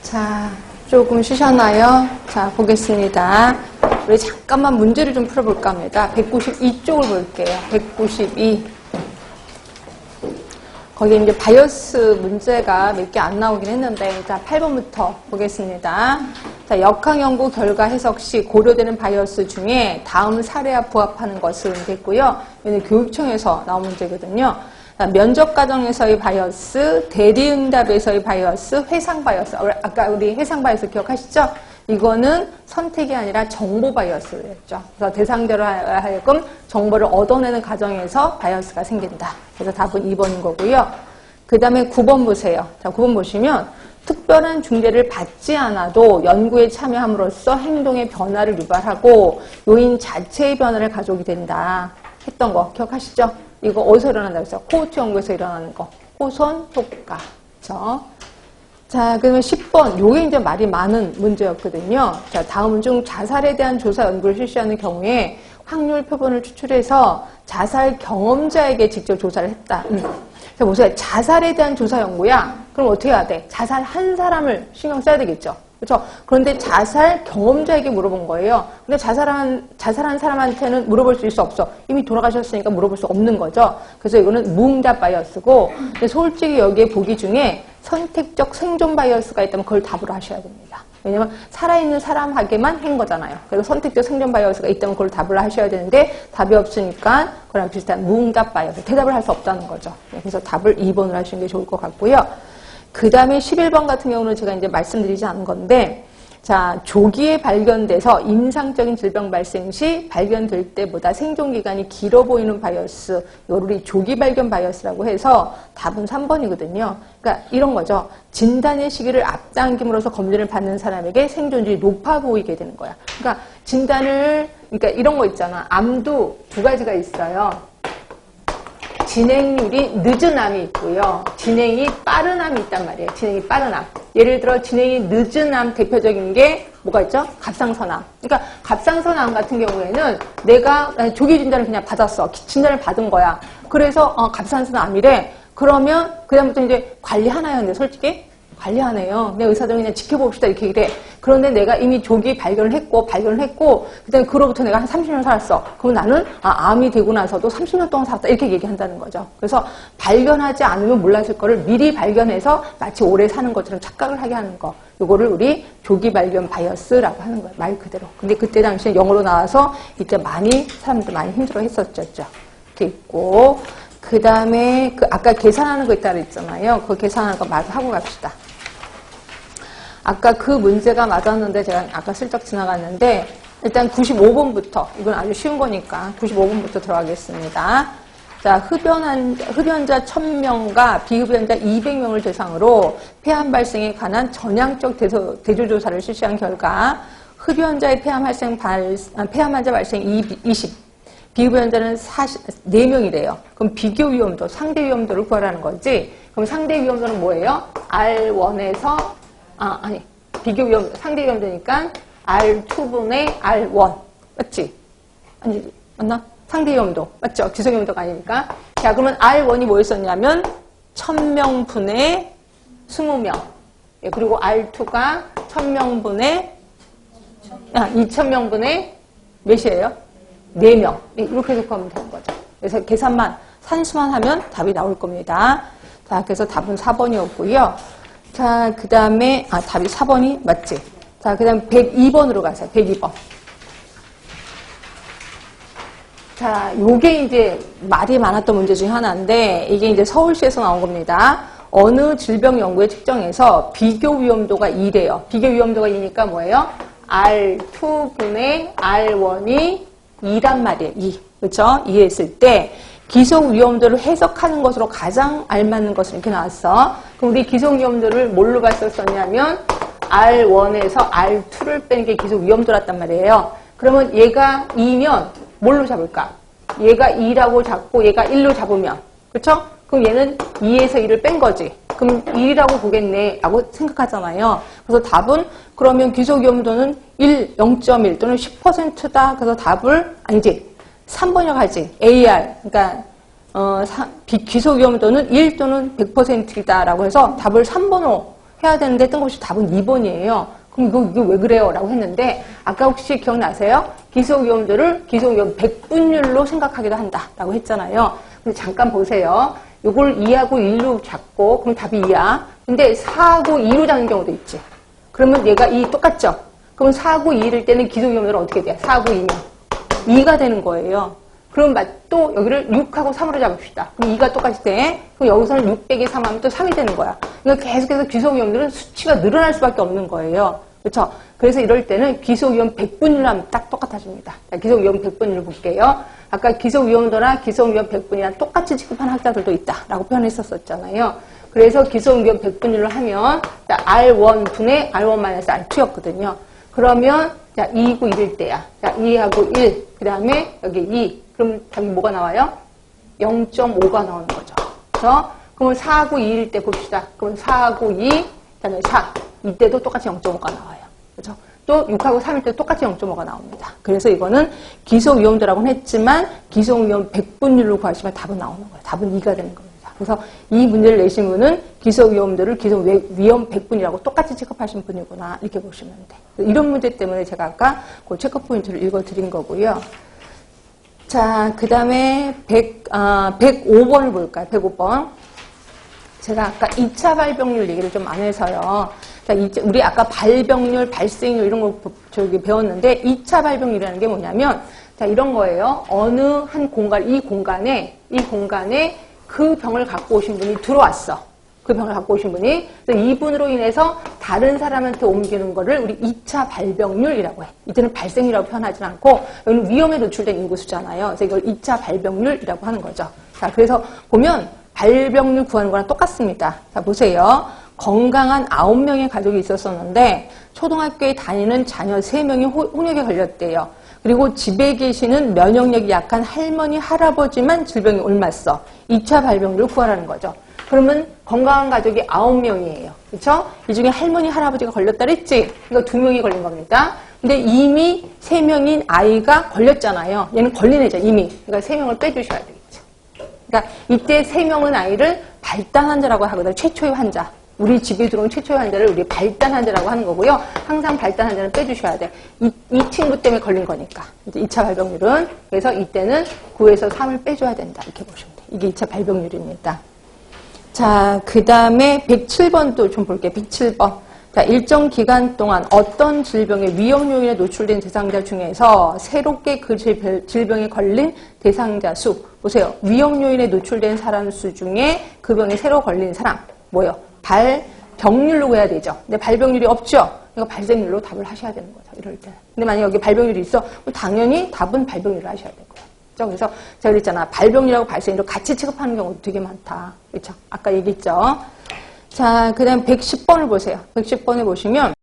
자, 조금 쉬셨나요? 자, 보겠습니다. 우리 잠깐만 문제를 좀 풀어볼까 합니다. 192쪽을 볼게요. 192. 거기 이제 바이어스 문제가 몇 개 안 나오긴 했는데, 자, 8번부터 보겠습니다. 자, 역학 연구 결과 해석 시 고려되는 바이어스 중에 다음 사례와 부합하는 것은 됐고요. 이는 교육청에서 나온 문제거든요. 자, 면접 과정에서의 바이어스, 대리응답에서의 바이어스, 회상 바이어스. 아까 우리 회상 바이어스 기억하시죠? 이거는 선택이 아니라 정보 바이어스였죠. 그래서 대상자로 하여금 정보를 얻어내는 과정에서 바이어스가 생긴다. 그래서 답은 2번인 거고요. 그 다음에 9번 보세요. 자, 9번 보시면 특별한 중재를 받지 않아도 연구에 참여함으로써 행동의 변화를 유발하고 요인 자체의 변화를 가져오게 된다. 했던 거 기억하시죠? 이거 어디서 일어난다고 했어요? 코호트 연구에서 일어나는 거. 호손 효과. 그렇죠? 자, 그러면 10번. 요게 이제 말이 많은 문제였거든요. 자, 다음 중 자살에 대한 조사 연구를 실시하는 경우에 확률 표본을 추출해서 자살 경험자에게 직접 조사를 했다. 자, 보세요. 자살에 대한 조사 연구야. 그럼 어떻게 해야 돼? 자살한 사람을 신경 써야 되겠죠. 그렇죠? 그런데 자살 경험자에게 물어본 거예요. 근데 자살한 사람한테는 물어볼 수 있어 없어? 이미 돌아가셨으니까 물어볼 수 없는 거죠. 그래서 이거는 무응답 바이어스고, 근데 솔직히 여기에 보기 중에 선택적 생존 바이어스가 있다면 그걸 답으로 하셔야 됩니다. 왜냐면 살아있는 사람에게만 한 거잖아요. 그래서 선택적 생존 바이어스가 있다면 그걸 답으로 하셔야 되는데 답이 없으니까 그랑 비슷한 무응답 바이어스, 대답을 할 수 없다는 거죠. 그래서 답을 2번으로 하시는 게 좋을 것 같고요. 그 다음에 11번 같은 경우는 제가 이제 말씀드리지 않은 건데, 자, 조기에 발견돼서 임상적인 질병 발생 시 발견될 때보다 생존기간이 길어 보이는 바이어스, 이거를 우리 조기 발견 바이어스라고 해서 답은 3번이거든요. 그러니까 이런 거죠. 진단의 시기를 앞당김으로써 검진을 받는 사람에게 생존율이 높아 보이게 되는 거야. 그러니까 그러니까 이런 거 있잖아. 암도 두 가지가 있어요. 진행률이 늦은 암이 있고요. 진행이 빠른 암이 있단 말이에요. 진행이 빠른 암. 예를 들어 진행이 늦은 암 대표적인 게 뭐가 있죠? 갑상선암. 그러니까 갑상선암 같은 경우에는 내가 조기 진단을 그냥 받았어. 진단을 받은 거야. 그래서 갑상선암이래. 그러면 그다음부터 이제 관리하나요? 근데 솔직히 관리하네요. 내 의사들은 그냥 지켜봅시다 이렇게 얘기를 해. 그런데 내가 이미 조기 발견을 했고 그다음에 그로부터 내가 한 30년 살았어. 그럼 나는 암이 되고 나서도 30년 동안 살았다 이렇게 얘기한다는 거죠. 그래서 발견하지 않으면 몰랐을 거를 미리 발견해서 마치 오래 사는 것처럼 착각을 하게 하는 거. 요거를 우리 조기 발견 바이어스라고 하는 거예요. 말 그대로. 근데 그때 당시에 영어로 나와서 이때 사람들 많이 힘들어 했었죠. 이렇게 있고. 그 다음에 아까 계산하는 거 있다 그랬잖아요. 그 계산하는 거 마저 하고 갑시다. 아까 그 문제가 맞았는데 제가 아까 슬쩍 지나갔는데 일단 95번부터 이건 아주 쉬운 거니까 95번부터 들어가겠습니다. 자, 흡연자 1000명과 비흡연자 200명을 대상으로 폐암 발생에 관한 전향적 대조조사를 실시한 결과 흡연자의 폐암 환자 발생 20, 비흡연자는 4명이래요. 그럼 비교 위험도, 상대 위험도를 구하라는 거지. 그럼 상대 위험도는 뭐예요? R1에서 비교 위험, 상대 위험도니까 R2분의 R1. 맞지? 아니, 맞나? 상대 위험도. 맞죠? 지속 위험도가 아니니까. 자, 그러면 R1이 뭐였었냐면, 1000명 분의 20명. 예, 그리고 R2가 1000명 분의, 2000명 분의 몇이에요? 4명. 이렇게 해석하면 되는 거죠. 그래서 계산만, 산수만 하면 답이 나올 겁니다. 자, 그래서 답은 4번이었고요. 자, 그 다음에, 답이 4번이 맞지? 자, 그 다음에 102번으로 가세요. 102번. 자, 요게 이제 말이 많았던 문제 중에 하나인데, 이게 이제 서울시에서 나온 겁니다. 어느 질병 연구에 측정해서 비교 위험도가 2래요. 비교 위험도가 2니까 뭐예요? R2분의 R1이 2란 말이에요. 2. 그렇죠? 2 했을 때 기속 위험도를 해석하는 것으로 가장 알맞는 것은 이렇게 나왔어. 그럼 우리 기속 위험도를 뭘로 봤었냐면 R1에서 R2를 빼는 게 기속 위험도랐단 말이에요. 그러면 얘가 2면 뭘로 잡을까? 얘가 2라고 잡고 얘가 1로 잡으면. 그렇죠? 그럼 얘는 2에서 1을 뺀 거지. 그럼 1이라고 보겠네 라고 생각하잖아요. 그래서 답은 그러면 기속 위험도는 1, 0.1 또는 10%다. 그래서 답을 아니지 3번이라고 하지. AR 그러니까 기속 위험도는 1 또는 100%이다 라고 해서 답을 3번으로 해야 되는데 뜬금없이 답은 2번이에요. 그럼 이게 왜 그래요? 라고 했는데 아까 혹시 기억나세요? 기소위험들을 기소위험 100분율로 생각하기도 한다 라고 했잖아요. 근데 잠깐 보세요. 요걸 2하고 1로 잡고 그럼 답이 2야. 근데 4하고 2로 잡는 경우도 있지. 그러면 얘가 2 똑같죠? 그럼 4하고 2일 때는 기소위험들은 어떻게 돼? 4하고 2면 2가 되는 거예요. 그럼 또 여기를 6하고 3으로 잡읍시다. 그럼 2가 똑같이 돼. 그럼 여기서는 6 빼기 3 하면 또 3이 되는 거야. 그러니까 계속해서 기소위험들은 수치가 늘어날 수밖에 없는 거예요. 그렇죠? 그래서 이럴 때는 기소위험 100분율로 하면 딱 똑같아집니다. 자, 기소위험 100분율로 볼게요. 아까 기소위험도나 기소위험 100분이랑 똑같이 취급한 학자들도 있다라고 표현했었잖아요. 그래서 기소위험 100분율로 하면 자, R1 분의 R1 R2였거든요. 그러면 자, 2고 1일 때야. 자, 2하고 1. 그 다음에 여기 2. 그럼 답이 뭐가 나와요? 0.5가 나오는 거죠. 그래서 그러면 4하고 2일 때 봅시다. 그럼 4하고 2, 그 다음에 4. 이때도 똑같이 0.5가 나와요. 그렇죠? 또 6하고 3일 때 똑같이 0.5가 나옵니다. 그래서 이거는 기소위험도라고는 했지만 기소위험 100분율로 구하시면 답은 나오는 거예요. 답은 2가 되는 겁니다. 그래서 이 문제를 내신 분은 기소위험들을 기소위험 100분이라고 똑같이 체크하신 분이구나 이렇게 보시면 돼요. 이런 문제 때문에 제가 아까 그 체크 포인트를 읽어드린 거고요. 자, 그 다음에 105번을 볼까요? 105번. 제가 아까 2차 발병률 얘기를 좀 안 해서요. 자, 우리 아까 발병률, 발생률 이런 거 배웠는데 2차 발병률이라는 게 뭐냐면 자, 이런 거예요. 어느 한 공간, 이 공간에 그 병을 갖고 오신 분이 들어왔어. 그 병을 갖고 오신 분이. 그래서 이분으로 인해서 다른 사람한테 옮기는 거를 우리 2차 발병률이라고 해. 이때는 발생률이라고 표현하지 않고 여기는 위험에 노출된 인구수잖아요. 그래서 이걸 2차 발병률이라고 하는 거죠. 자, 그래서 보면 발병률 구하는 거랑 똑같습니다. 자, 보세요. 건강한 9명의 가족이 있었었는데 초등학교에 다니는 자녀 3명이 홍역에 걸렸대요. 그리고 집에 계시는 면역력이 약한 할머니, 할아버지만 질병이 옮았어. 2차 발병률을 구하라는 거죠. 그러면 건강한 가족이 9명이에요. 그렇죠? 이 중에 할머니, 할아버지가 걸렸다 그랬지? 그러니까 2명이 걸린 겁니다. 근데 이미 3명인 아이가 걸렸잖아요. 얘는 걸린 애죠, 이미. 그러니까 3명을 빼주셔야 되겠죠. 그러니까 이때 3명은 아이를 발단 환자라고 하거든요. 최초의 환자. 우리 집에 들어온 최초의 환자를 우리 발단 환자라고 하는 거고요. 항상 발단 환자는 빼주셔야 돼. 이 친구 때문에 걸린 거니까. 이제 2차 발병률은. 그래서 이때는 9에서 3을 빼줘야 된다. 이렇게 보시면 돼요. 이게 2차 발병률입니다. 자, 그 다음에 107번도 좀 볼게요. 107번. 자, 일정 기간 동안 어떤 질병의 위험 요인에 노출된 대상자 중에서 새롭게 그 질병에 걸린 대상자 수. 보세요. 위험 요인에 노출된 사람 수 중에 그 병에 새로 걸린 사람. 뭐요? 발병률로 해야 되죠. 근데 발병률이 없죠. 그러니까 발생률로 답을 하셔야 되는 거죠. 이럴 때는. 근데 만약에 여기 발병률이 있어. 그럼 당연히 답은 발병률로 하셔야 될 거예요. 그렇죠? 그래서 제가 그랬잖아. 발병률하고 발생률을 같이 취급하는 경우도 되게 많다. 그렇죠? 아까 얘기했죠. 자, 그 다음 110번을 보세요. 110번에 보시면